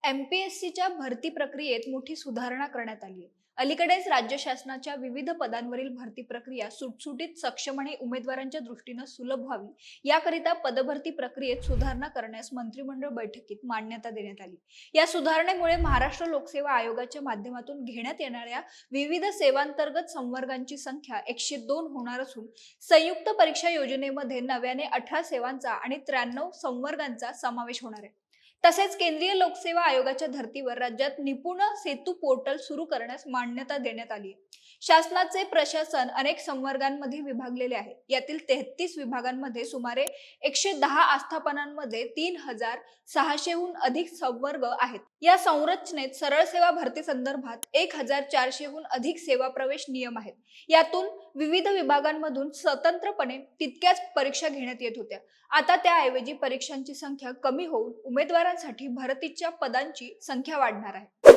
एमपीएससीच्या भरती प्रक्रियेत मोठी सुधारणा करण्यात आली आहे. अलीकडेच राज्य शासनाच्या विविध पदांवरील भरती प्रक्रिया सुटसुटीत, सक्षम आणि उमेदवारांच्या दृष्टीने सुलभ व्हावी याकरिता पदभरती प्रक्रियेत सुधारणा करण्यास मंत्रिमंडळ बैठकीत मान्यता देण्यात आली. या सुधारणेमुळे महाराष्ट्र लोकसेवा आयोगाच्या माध्यमातून घेण्यात येणाऱ्या विविध सेवांतर्गत संवर्गांची संख्या 102 होणार असून संयुक्त परीक्षा योजनेमध्ये नव्याने 18 सेवांचा आणि 93 संवर्गांचा समावेश होणार आहे. तसेच केंद्रीय लोकसेवा आयोगाच्या धर्तीवर राज्यात निपुण सेतू पोर्टल सुरू करण्यास मान्यता देण्यात आली आहे. शासनाचे प्रशासन अनेक संवर्गांमध्ये विभागलेले आहे. यातील 33 विभागांमध्ये सुमारे 110 आस्थापनांमध्ये 3600 हून अधिक संवर्ग आहेत. या संरचनेत सरळ सेवा भरती संदर्भात 1400 हून अधिक सेवा प्रवेश नियम आहेत. यातून विविध विभागांमधून स्वतंत्रपणे तितक्याच परीक्षा घेण्यात येत होत्या. आता त्याऐवजी परीक्षांची संख्या कमी होऊन उमेदवारांसाठी भरतीच्या पदांची संख्या वाढणार आहे.